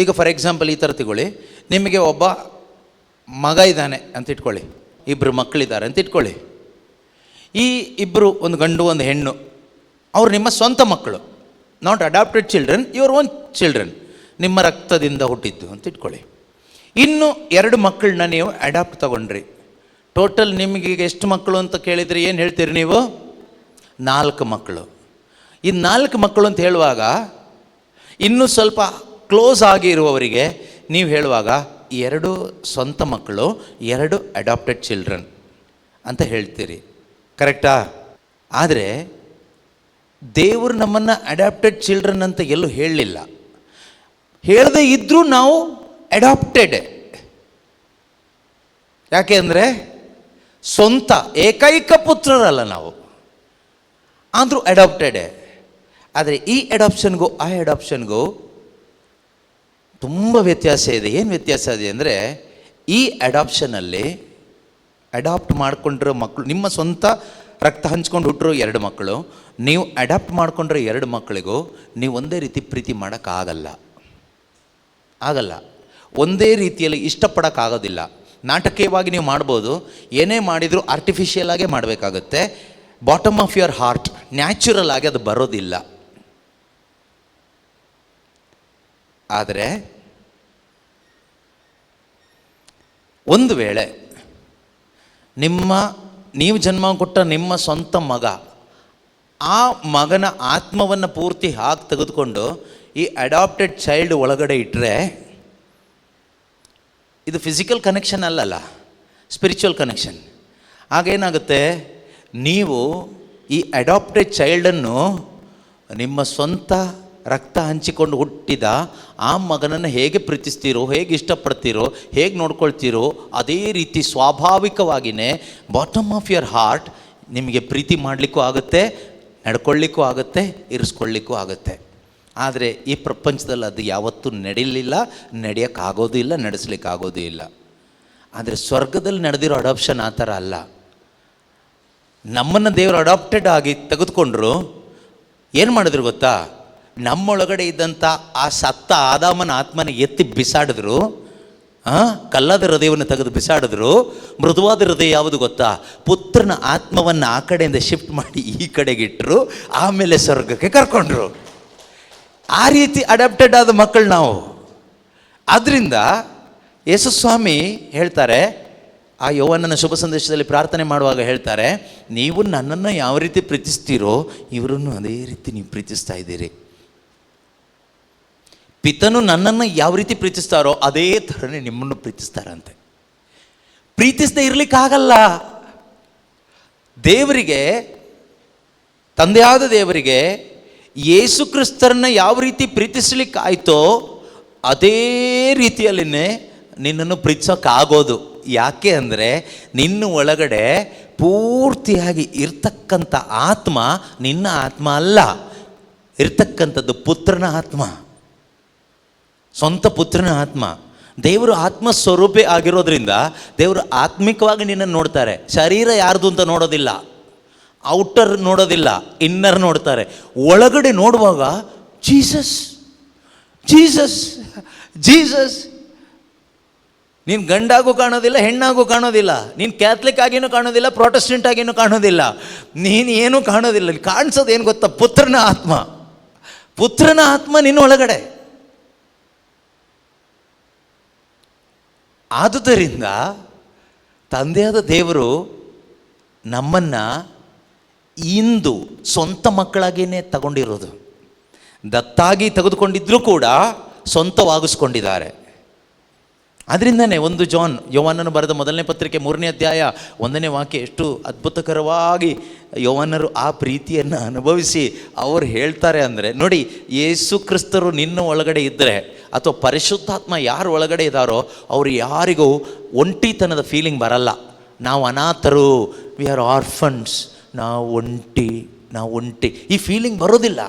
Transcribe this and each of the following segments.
ಈಗ for example ಈ ಥರ ತಗೊಳ್ಳಿ, ನಿಮಗೆ ಒಬ್ಬ ಮಗ ಇದ್ದಾನೆ ಅಂತ ಇಟ್ಕೊಳ್ಳಿ, ಇಬ್ಬರು ಮಕ್ಕಳಿದ್ದಾರೆ ಅಂತ ಇಟ್ಕೊಳ್ಳಿ. ಈ ಇಬ್ಬರು, ಒಂದು ಗಂಡು ಒಂದು ಹೆಣ್ಣು, ಅವರು ನಿಮ್ಮ ಸ್ವಂತ ಮಕ್ಕಳು, not adopted children, your own children, ನಿಮ್ಮ ರಕ್ತದಿಂದ ಹುಟ್ಟಿದ್ದು ಅಂತ ಇಟ್ಕೊಳ್ಳಿ. ಇನ್ನು 2 ಮಕ್ಕಳನ್ನ ನೀವು ಅಡಾಪ್ಟ್ ತಗೊಂಡ್ರಿ. ಟೋಟಲ್ ನಿಮಗೆ ಎಷ್ಟು ಮಕ್ಕಳು ಅಂತ ಕೇಳಿದರೆ ಏನು ಹೇಳ್ತೀರಿ ನೀವು? 4 ಮಕ್ಕಳು. ಈ 4 ಮಕ್ಕಳು ಅಂತ ಹೇಳುವಾಗ ಇನ್ನೂ ಸ್ವಲ್ಪ ಕ್ಲೋಸ್ ಆಗಿರುವವರಿಗೆ ನೀವು ಹೇಳುವಾಗ 2 ಸ್ವಂತ ಮಕ್ಕಳು, 2 ಅಡಾಪ್ಟೆಡ್ ಚಿಲ್ಡ್ರನ್ ಅಂತ ಹೇಳ್ತೀರಿ, ಕರೆಕ್ಟಾ? ಆದರೆ ದೇವರು ನಮ್ಮನ್ನು ಅಡಾಪ್ಟೆಡ್ ಚಿಲ್ಡ್ರನ್ ಅಂತ ಎಲ್ಲೂ ಹೇಳಲಿಲ್ಲ. ಹೇಳದೇ ಇದ್ದರೂ ನಾವು ಅಡಾಪ್ಟೆಡ್. ಯಾಕೆ ಅಂದರೆ ಸ್ವಂತ ಏಕೈಕ ಪುತ್ರರಲ್ಲ ನಾವು, ಆದರೂ ಅಡಾಪ್ಟೆಡೇ. ಆದರೆ ಈ ಅಡಾಪ್ಷನ್ಗೂ ಆ ಅಡಾಪ್ಷನ್ಗೂ ತುಂಬ ವ್ಯತ್ಯಾಸ ಇದೆ. ಏನು ವ್ಯತ್ಯಾಸ ಇದೆ ಅಂದರೆ, ಈ ಅಡಾಪ್ಷನಲ್ಲಿ ಅಡಾಪ್ಟ್ ಮಾಡಿಕೊಂಡಿರೋ ಮಕ್ಕಳು, ನಿಮ್ಮ ಸ್ವಂತ ರಕ್ತ ಹಂಚ್ಕೊಂಡು ಹುಟ್ಟಿರೋ 2 ಮಕ್ಕಳು, ನೀವು ಅಡಾಪ್ಟ್ ಮಾಡಿಕೊಂಡ್ರೆ 2 ಮಕ್ಕಳಿಗೂ ನೀವು ಒಂದೇ ರೀತಿ ಪ್ರೀತಿ ಮಾಡೋಕ್ಕಾಗಲ್ಲ. ಒಂದೇ ರೀತಿಯಲ್ಲಿ ಇಷ್ಟಪಡೋಕ್ಕಾಗೋದಿಲ್ಲ. ನಾಟಕೀಯವಾಗಿ ನೀವು ಮಾಡ್ಬೋದು, ಏನೇ ಮಾಡಿದರೂ ಆರ್ಟಿಫಿಷಿಯಲ್ ಆಗೇ ಮಾಡಬೇಕಾಗುತ್ತೆ. Bottom of your heart natural ಆಗಿ ಅದು ಬರೋದಿಲ್ಲ. ಆದರೆ ಒಂದು ವೇಳೆ ನೀವು ಜನ್ಮ ಕೊಟ್ಟ ನಿಮ್ಮ ಸ್ವಂತ ಮಗ, ಆ ಮಗನ ಆತ್ಮವನ್ನು ಪೂರ್ತಿ ಹಾಕಿ ತೆಗೆದುಕೊಂಡು ಈ ಅಡಾಪ್ಟೆಡ್ ಚೈಲ್ಡ್ ಒಳಗಡೆ ಇಟ್ಟರೆ, ಇದು ಫಿಸಿಕಲ್ ಕನೆಕ್ಷನ್ ಅಲ್ಲಲ್ಲ, ಸ್ಪಿರಿಚುವಲ್ ಕನೆಕ್ಷನ್. ಆಗೇನಾಗುತ್ತೆ, ನೀವು ಈ ಅಡಾಪ್ಟೆಡ್ ಚೈಲ್ಡನ್ನು ನಿಮ್ಮ ಸ್ವಂತ ರಕ್ತ ಹಂಚಿಕೊಂಡು ಹುಟ್ಟಿದ ಆ ಮಗನನ್ನು ಹೇಗೆ ಪ್ರೀತಿಸ್ತೀರೋ, ಹೇಗೆ ಇಷ್ಟಪಡ್ತೀರೋ, ಹೇಗೆ ನೋಡ್ಕೊಳ್ತೀರೋ, ಅದೇ ರೀತಿ ಸ್ವಾಭಾವಿಕವಾಗಿಯೇ ಬಾಟಮ್ ಆಫ್ ಯುವರ್ ಹಾರ್ಟ್ ನಿಮಗೆ ಪ್ರೀತಿ ಮಾಡಲಿಕ್ಕೂ ಆಗುತ್ತೆ, ನಡ್ಕೊಳ್ಳಿಕ್ಕೂ ಆಗುತ್ತೆ, ಇರಿಸ್ಕೊಳ್ಳಿಕ್ಕೂ ಆಗುತ್ತೆ. ಆದರೆ ಈ ಪ್ರಪಂಚದಲ್ಲಿ ಅದು ಯಾವತ್ತೂ ನಡೀಲಿಲ್ಲ, ನಡೆಯೋಕ್ಕಾಗೋದು ಇಲ್ಲ, ನಡೆಸಲಿಕ್ಕಾಗೋದು ಇಲ್ಲ. ಆದರೆ ಸ್ವರ್ಗದಲ್ಲಿ ನಡೆದಿರೋ ಅಡಾಪ್ಷನ್ ಆ ಥರ ಅಲ್ಲ. ನಮ್ಮನ್ನು ದೇವರು ಅಡಾಪ್ಟೆಡ್ ಆಗಿ ತೆಗೆದುಕೊಂಡ್ರು. ಏನು ಮಾಡಿದ್ರು ಗೊತ್ತಾ? ನಮ್ಮೊಳಗಡೆ ಇದ್ದಂಥ ಆ ಸತ್ತ ಆದಾಮನ ಆತ್ಮನ ಎತ್ತಿ ಬಿಸಾಡಿದ್ರು. ಕಲ್ಲಾದ ಹೃದಯವನ್ನು ತೆಗೆದು ಬಿಸಾಡಿದ್ರು. ಮೃದುವಾದ ಹೃದಯ ಯಾವುದು ಗೊತ್ತಾ? ಪುತ್ರನ ಆತ್ಮವನ್ನು ಆ ಕಡೆಯಿಂದ ಶಿಫ್ಟ್ ಮಾಡಿ ಈ ಕಡೆಗಿಟ್ಟರು, ಆಮೇಲೆ ಸ್ವರ್ಗಕ್ಕೆ ಕರ್ಕೊಂಡ್ರು. ಆ ರೀತಿ ಅಡಾಪ್ಟೆಡ್ ಆದ ಮಕ್ಕಳು ನಾವು. ಆದ್ದರಿಂದ ಯೇಸುಸ್ವಾಮಿ ಹೇಳ್ತಾರೆ, ಆ ಯೋಹಾನನ ಶುಭ ಸಂದೇಶದಲ್ಲಿ ಪ್ರಾರ್ಥನೆ ಮಾಡುವಾಗ ಹೇಳ್ತಾರೆ, ನೀವು ನನ್ನನ್ನು ಯಾವ ರೀತಿ ಪ್ರೀತಿಸ್ತೀರೋ ಇವರನ್ನು ಅದೇ ರೀತಿ ನೀವು ಪ್ರೀತಿಸ್ತಾ ಇದ್ದೀರಿ. ಪಿತನು ನನ್ನನ್ನು ಯಾವ ರೀತಿ ಪ್ರೀತಿಸ್ತಾರೋ ಅದೇ ಥರನೇ ನಿಮ್ಮನ್ನು ಪ್ರೀತಿಸ್ತಾರಂತೆ. ಪ್ರೀತಿಸದೆ ಇರಲಿಕ್ಕಾಗಲ್ಲ. ದೇವರಿಗೆ, ತಂದೆಯಾದ ದೇವರಿಗೆ ಯೇಸು ಕ್ರಿಸ್ತರನ್ನ ಯಾವ ರೀತಿ ಪ್ರೀತಿಸ್ಲಿಕ್ಕಾಯ್ತೋ ಅದೇ ರೀತಿಯಲ್ಲಿನೇ ನಿನ್ನನ್ನು ಪ್ರೀತಿಸೋಕ್ಕಾಗೋದು. ಯಾಕೆ ಅಂದರೆ ನಿನ್ನ ಒಳಗಡೆ ಪೂರ್ತಿಯಾಗಿ ಇರ್ತಕ್ಕಂಥ ಆತ್ಮ ನಿನ್ನ ಆತ್ಮ ಅಲ್ಲ, ಇರ್ತಕ್ಕಂಥದ್ದು ಪುತ್ರನ ಆತ್ಮ, ಸ್ವಂತ ಪುತ್ರನ ಆತ್ಮ. ದೇವರು ಆತ್ಮ ಸ್ವರೂಪೇ ಆಗಿರೋದ್ರಿಂದ ದೇವರು ಆತ್ಮಿಕವಾಗಿ ನಿನ್ನನ್ನು ನೋಡ್ತಾರೆ. ಶರೀರ ಯಾರ್ದು ಅಂತ ನೋಡೋದಿಲ್ಲ, ಔಟರ್ ನೋಡೋದಿಲ್ಲ, ಇನ್ನರ್ ನೋಡ್ತಾರೆ. ಒಳಗಡೆ ನೋಡುವಾಗ ಜೀಸಸ್ ಜೀಸಸ್ ಜೀಸಸ್. ನೀನು ಗಂಡಾಗೂ ಕಾಣೋದಿಲ್ಲ, ಹೆಣ್ಣಾಗೂ ಕಾಣೋದಿಲ್ಲ, ನೀನು ಕ್ಯಾಥಲಿಕ್ ಆಗಿನೂ ಕಾಣೋದಿಲ್ಲ, ಪ್ರೊಟೆಸ್ಟೆಂಟ್ ಆಗಿನೂ ಕಾಣೋದಿಲ್ಲ, ನೀನು ಏನೂ ಕಾಣೋದಿಲ್ಲ. ಕಾಣಿಸೋದು ಏನು ಗೊತ್ತಾ? ಪುತ್ರನ ಆತ್ಮ. ಪುತ್ರನ ಆತ್ಮ ನಿನ್ನ ಒಳಗಡೆ. ಆದುದರಿಂದ ತಂದೆಯಾದ ದೇವರು ನಮ್ಮನ್ನು ಇಂದು ಸ್ವಂತ ಮಕ್ಕಳಾಗಿಯೇ ತಗೊಂಡಿರೋದು. ದತ್ತಾಗಿ ತೆಗೆದುಕೊಂಡಿದ್ರೂ ಕೂಡ ಸ್ವಂತವಾಗಿಸ್ಕೊಂಡಿದ್ದಾರೆ. ಅದರಿಂದನೇ 1 ಜಾನ್, ಯೋಹಾನನು ಬರೆದ 1ನೇ ಪತ್ರಿಕೆ 3ನೇ ಅಧ್ಯಾಯ 1ನೇ ವಾಕ್ಯ ಎಷ್ಟು ಅದ್ಭುತಕರವಾಗಿ ಯೋಹಾನರು ಆ ಪ್ರೀತಿಯನ್ನು ಅನುಭವಿಸಿ ಅವರು ಹೇಳ್ತಾರೆ ಅಂದರೆ, ನೋಡಿ, ಯೇಸು ಕ್ರಿಸ್ತರು ನಿನ್ನ ಒಳಗಡೆ ಇದ್ದರೆ ಅಥವಾ ಪರಿಶುದ್ಧಾತ್ಮ ಯಾರು ಒಳಗಡೆ ಇದ್ದಾರೋ ಅವರು ಯಾರಿಗೂ ಒಂಟಿತನದ ಫೀಲಿಂಗ್ ಬರಲ್ಲ. ನಾವು ಅನಾಥರು, ವಿ ಆರ್ ಆರ್ಫನ್ಸ್, ನಾವು ಒಂಟಿ ಈ ಫೀಲಿಂಗ್ ಬರೋದಿಲ್ಲ.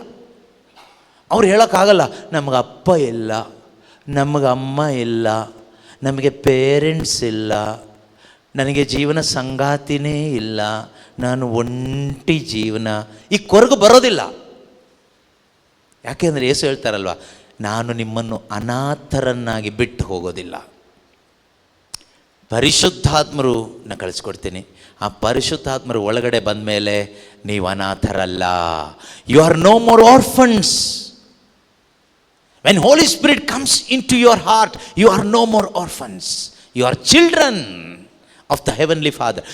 ಅವ್ರು ಹೇಳೋಕ್ಕಾಗಲ್ಲ, ನಮಗೆ ಅಪ್ಪ ಇಲ್ಲ, ನಮಗೆ ಅಮ್ಮ ಇಲ್ಲ, ನಮಗೆ ಪೇರೆಂಟ್ಸ್ ಇಲ್ಲ, ನನಗೆ ಜೀವನ ಸಂಗಾತಿನೇ ಇಲ್ಲ, ನಾನು ಒಂಟಿ ಜೀವನ, ಈ ಕೊರಗು ಬರೋದಿಲ್ಲ. ಯಾಕೆಂದರೆ ಯೇಸು ಹೇಳ್ತಾರಲ್ವ, ನಾನು ನಿಮ್ಮನ್ನು ಅನಾಥರನ್ನಾಗಿ ಬಿಟ್ಟು ಹೋಗೋದಿಲ್ಲ. ಪರಿಶುದ್ಧಾತ್ಮರು ನಾನು ಕಳಿಸ್ಕೊಡ್ತೀನಿ. ಆ ಪರಿಶುದ್ಧಾತ್ಮರು ಒಳಗಡೆ ಬಂದ ಮೇಲೆ ನೀವು ಅನಾಥರಲ್ಲ. You are no more orphans. When Holy Spirit comes into your heart, you are no more orphans. You are children of the heavenly Father.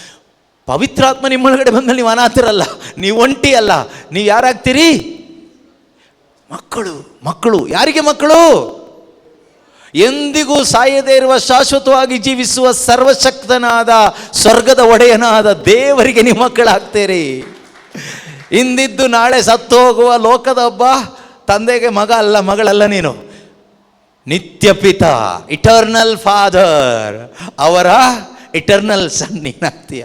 ಪವಿತ್ರಾತ್ಮ ನಿಮ್ಮೊಳಗಡೆ ಬಂದಲ್ಲಿ ನೀವು ಅನಾಥರಲ್ಲ, ನೀವು ಒಂಟಿ ಅಲ್ಲ. ನೀವು ಯಾರಾಗ್ತೀರಿ? ಮಕ್ಕಳು. ಮಕ್ಕಳು ಯಾರಿಗೆ ಮಕ್ಕಳು? ಎಂದಿಗೂ ಸಾಯದೇ ಇರುವ, ಶಾಶ್ವತವಾಗಿ ಜೀವಿಸುವ ಸರ್ವಶಕ್ತನಾದ ಸ್ವರ್ಗದ ಒಡೆಯನಾದ ದೇವರಿಗೆ ನೀವು ಮಕ್ಕಳಾಗ್ತೀರಿ. ಇಂದಿದ್ದು ನಾಳೆ ಸತ್ತು ಹೋಗುವ ಲೋಕದ ಒಬ್ಬ ತಂದೆಗೆ ಮಗ ಅಲ್ಲ, ಮಗಳಲ್ಲ ನೀನು. ನಿತ್ಯ ಪಿತ, ಇಟರ್ನಲ್ ಫಾದರ್, ಅವರ ಇಟರ್ನಲ್ ಸನ್ ನೀನಾಗ್ತೀಯ.